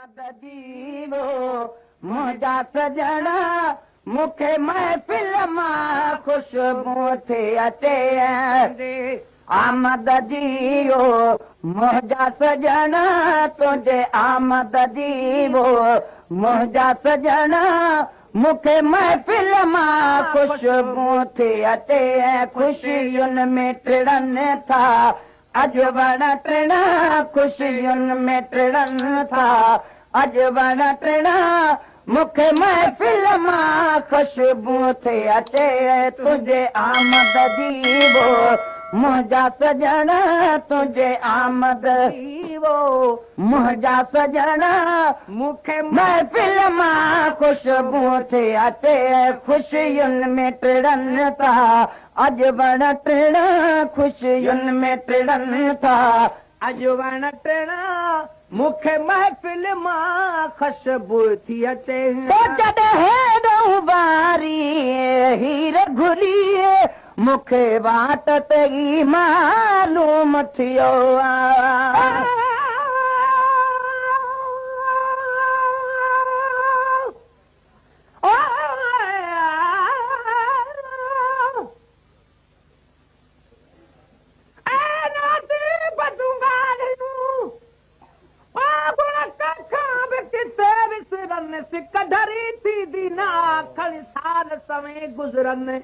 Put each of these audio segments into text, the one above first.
आमद जीवो मुंहिंजा सजण मूंखे महफ़िल मां ख़ुशबू थी अचे आमद जीवो मुंहिंजा सजण तुंहिंजे आमद जीवो मुंहिंजा सजण मूंखे महफ़िल मां ख़ुशबू थी अचे ख़ुशियुनि में टिड़नि था अॼु वण टिण ख़ुशियुनि में टिड़नि था अॼु वण टिण मूंखे महफ़िल मां ख़ुशबू थी अचे तुंहिंजे आमद जीवो मुंहिंजा सजण तुंहिंजे आमद जीवो मुंहिंजा सजण मूंखे महफ़िल मां ख़ुशबू थी अचे ख़ुशियुनि में टिड़नि था अॼु वण टिण ख़ुशियुनि में टिड़नि था अॼु वण टिण मूंखे महफ़िल मां ख़ुशबू थी अचे जॾहिं वारी हीर घुरी मूंखे वाट ते ई मालूम थियो गुज़रनि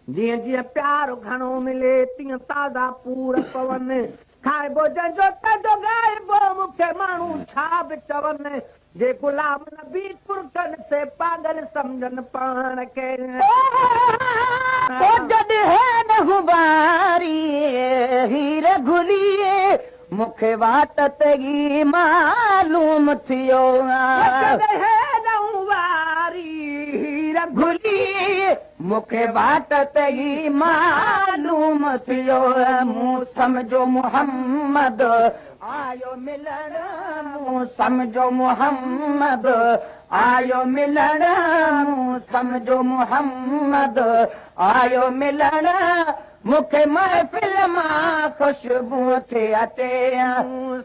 जीअं जीअं प्यार घणो मिले तीअं ताज़ा पूर पवनि खाइबो जंहिंजो तंहिंजो ॻाइबो मूंखे माण्हू छा बि चवनि जे गुलाम नबी कुर्कनि से पागल सम्झनि पाण खे जॾहिं वारी हीर घुली मूंखे वाट ते ई मालूम थियो घुली मूंखे वाट ते ई मालूम थियो मूं सम्झो मोहम्मद आयो मिलण मूं सम्झो मोहम्मद आयो मिलण मूं सम्झो मोहम्मद आयो मिलण मूंखे महफ़िल मां ख़ुशबू थी अचे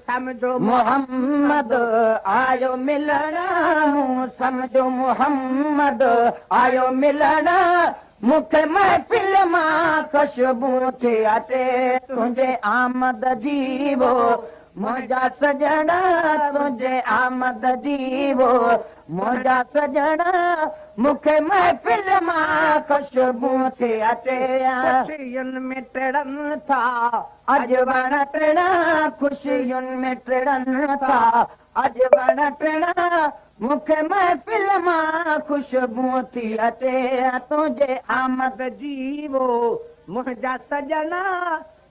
सम्झो मोहम्मद आयो मिलण मूं सम्झो मोहम्मद आयो मिलण मूंखे महफ़िल मां ख़ुशबू थी अचे तुंहिंजे आमद जीवो मुंहिंजा सजण तुंहिंजे आमद जीवो मुंहिंजा सजण मूंखे महफ़िल मां ख़ुशबू थी अचे ख़ुशियुनि में टिड़नि था अॼु वण टिण ख़ुशियुनि में टिड़नि था अॼु वण टिण मूंखे महफ़िल मां ख़ुशबू थी अचे तुंहिंजे आमद जीवो मुंहिंजा सजण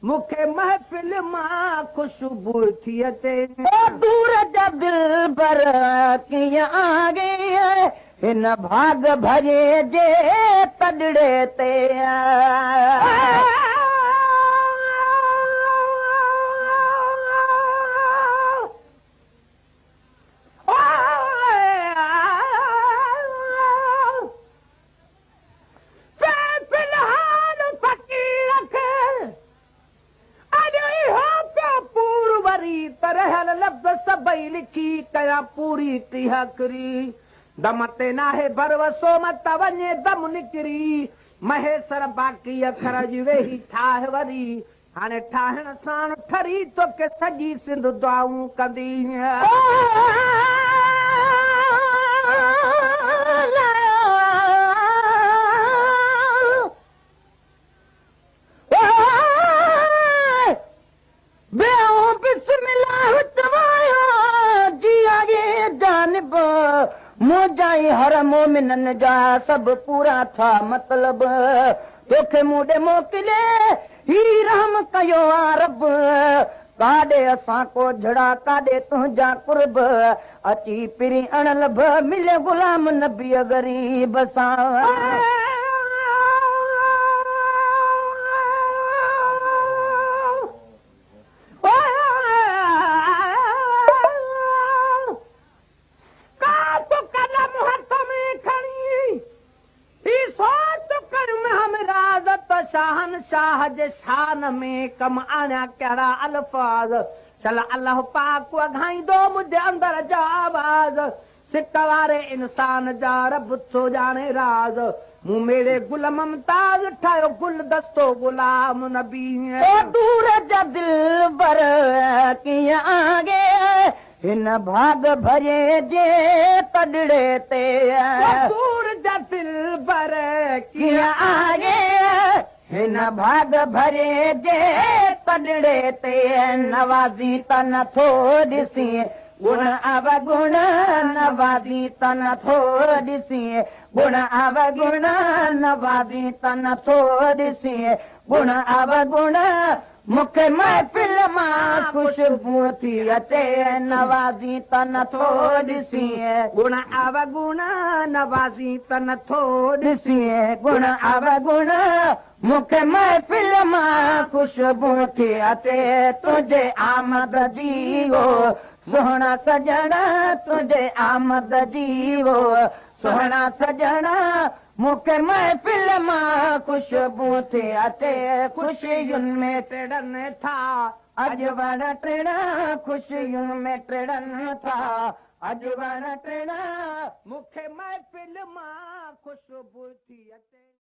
मूंखे महफ़िल मां ख़ुशबू थी अचे दूर जा दिलबर कीअं आगे हिन भाग भरे जे तड़ड़े ते सभई लिखी कयां पूरी तिहकरी दम ते नाहे भरवसो मत वञे दम निकिरी महेसर बाक़ी अखर जी वेही ठाह वरी हाणे ठाहिण साण ठरी तोखे सॼी सिंध दुआऊं कंदी मुंहिंजा हर मोमिननि जा सभु पूरा था मतलब तोखे मूं ॾे मोकिले ही रहम कयो आ रब काॾे असां को झड़ा काॾे तुंहिंजा कुर्ब अची पिरी अणलभ मिले गुलाम नबी ग़रीब सां शाह जे शान में कम आणिया कहिड़ा अल्फाज़ चल अल्लाह पाक वघाईंदो मुंहिंजे अंदर जा आवाज़ नवाज सिक वारे इंसान जा रब थो जाने राज मूं मेरे गुल ममताज ठाहियो गुल दस्तो गुलाम नबी ओ दूर जा दिल बर कीअं आगे हिन भाग भरे जे तड़ड़े ते दूर जा दिल बर कीअं आगे हिन भाग भरे जे तड़ड़े ते नवाज़ी त नथो ॾिसी गुण अवगुण नवाज़ी त नथो ॾिसी गुण अवगुण नवाज़ी त नथो ॾिसी गुण अवगुण मूंखे महफ़िल मां ख़ुशबू थी अचे नवाज़ी त नथो ॾिसी गुण अवगुण नवाज़ी त नथो ॾिसी गुण अवगुण मूंखे महफ़िल मां ख़ुशबू थी अचे तुंहिंजे आमद जी हो सुहिणा सजण तुंहिंजे आमद जी हो सुहिणा सजण मूंखे महफ़िल मां ख़ुशबू थी अचे ख़ुशियुनि में टिड़नि था अॼु वण टिण ख़ुशियुनि में टिड़नि था अॼु वण टिण मूंखे महफ़िल मां ख़ुशबू थी अचे।